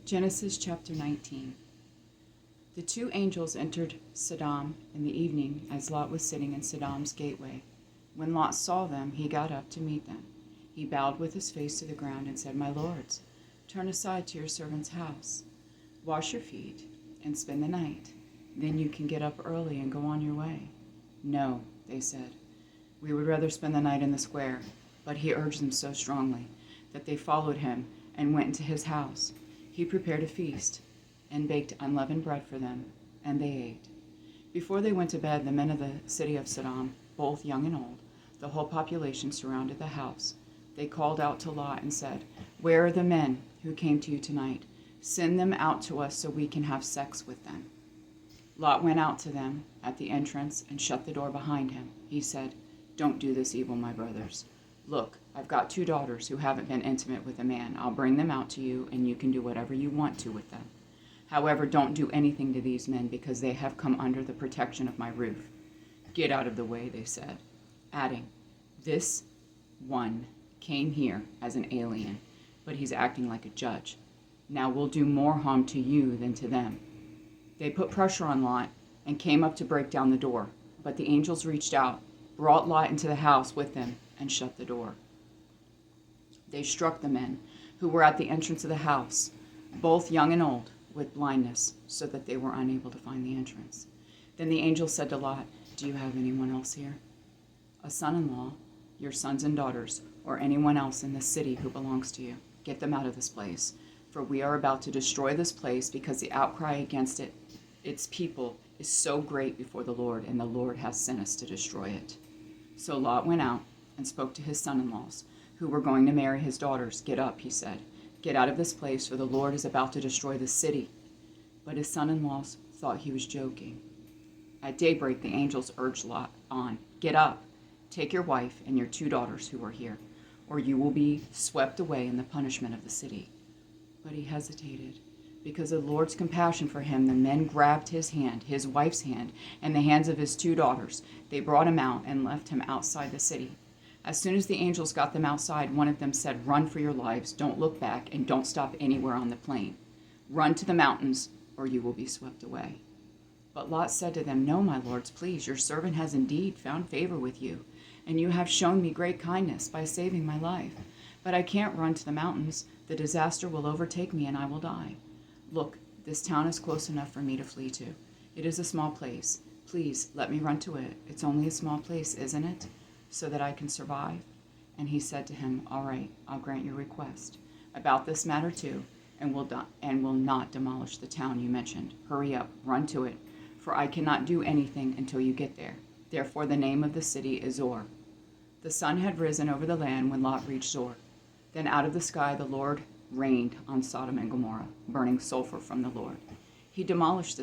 Genesis chapter 19. The two angels entered Sodom in the evening as Lot was sitting in Sodom's gateway. When Lot saw them, he got up to meet them. He bowed with his face to the ground and said, "My lords, turn aside to your servant's house. Wash your feet and spend the night. Then you can get up early and go on your way." "No," they said. "We would rather spend the night in the square." But he urged them so strongly that they followed him and went into his house. He prepared a feast and baked unleavened bread for them, and they ate. Before they went to bed, the men of the city of Sodom, both young and old, the whole population surrounded the house. They called out to Lot and said, "Where are the men who came to you tonight? Send them out to us so we can have sex with them." Lot went out to them at the entrance and shut the door behind him. He said, "Don't do this evil, my brothers. Look, I've got 2 daughters who haven't been intimate with a man. I'll bring them out to you, and you can do whatever you want to with them. However, don't do anything to these men, because they have come under the protection of my roof." "Get out of the way," they said, adding, "This one came here as an alien, but he's acting like a judge. Now we'll do more harm to you than to them." They put pressure on Lot and came up to break down the door, but the angels reached out, brought Lot into the house with them, and shut the door. They struck the men who were at the entrance of the house, both young and old, with blindness, so that they were unable to find the entrance. Then the angel said to Lot, "Do you have anyone else here? A son-in-law, your sons and daughters, or anyone else in this city who belongs to you? Get them out of this place, for we are about to destroy this place because the outcry against its people is so great before the Lord, and the Lord has sent us to destroy it." So Lot went out and spoke to his son-in-laws, who were going to marry his daughters. "Get up," he said. "Get out of this place, for the Lord is about to destroy the city." But his son-in-laws thought he was joking. At daybreak, the angels urged Lot on, "Get up, take your wife and your 2 daughters who are here, or you will be swept away in the punishment of the city." But he hesitated. Because of the Lord's compassion for him, the men grabbed his hand, his wife's hand, and the hands of his 2 daughters. They brought him out and left him outside the city. As soon as the angels got them outside, one of them said, "Run for your lives, don't look back, and don't stop anywhere on the plain. Run to the mountains, or you will be swept away." But Lot said to them, "No, my lords, please, your servant has indeed found favor with you, and you have shown me great kindness by saving my life. But I can't run to the mountains. The disaster will overtake me, and I will die. Look, this town is close enough for me to flee to. It is a small place. Please, let me run to it. It's only a small place, isn't it? So that I can survive." And he said to him, "All right, I'll grant your request. About this matter too, and will not demolish the town you mentioned. Hurry up, run to it, for I cannot do anything until you get there." Therefore the name of the city is Zor. The sun had risen over the land when Lot reached Zor. Then out of the sky the Lord rained on Sodom and Gomorrah, burning sulfur from the Lord. He demolished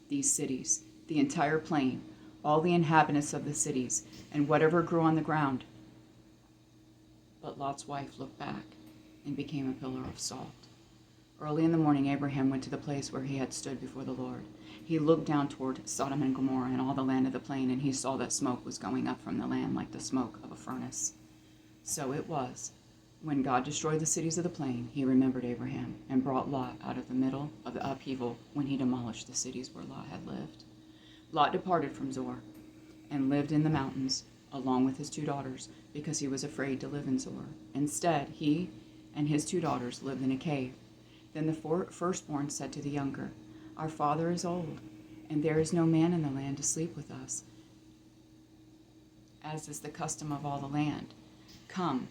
these cities, the entire plain, all the inhabitants of the cities, and whatever grew on the ground. But Lot's wife looked back and became a pillar of salt. Early in the morning, Abraham went to the place where he had stood before the Lord. He looked down toward Sodom and Gomorrah and all the land of the plain, and he saw that smoke was going up from the land like the smoke of a furnace. So it was, when God destroyed the cities of the plain, he remembered Abraham and brought Lot out of the middle of the upheaval when he demolished the cities where Lot had lived. Lot departed from Zor and lived in the mountains along with his 2 daughters because he was afraid to live in Zor. Instead, he and his 2 daughters lived in a cave. Then the firstborn said to the younger, "Our father is old, and there is no man in the land to sleep with us, as is the custom of all the land. Come,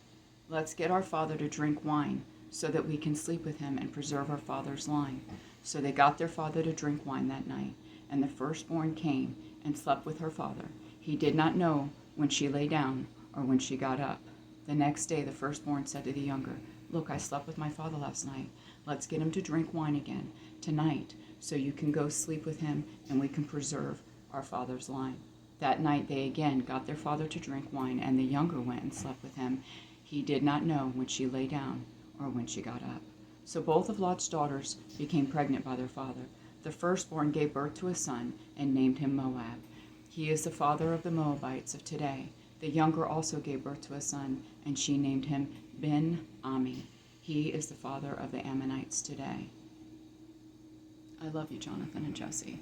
let's get our father to drink wine, so that we can sleep with him and preserve our father's line." So they got their father to drink wine that night, and the firstborn came and slept with her father. He did not know when she lay down or when she got up. The next day the firstborn said to the younger, "Look, I slept with my father last night. Let's get him to drink wine again tonight, so you can go sleep with him and we can preserve our father's line." That night they again got their father to drink wine, and the younger went and slept with him. He did not know when she lay down or when she got up. So both of Lot's daughters became pregnant by their father. The firstborn gave birth to a son and named him Moab. He is the father of the Moabites of today. The younger also gave birth to a son, and she named him Ben-Ami. He is the father of the Ammonites today. I love you, Jonathan and Jessie.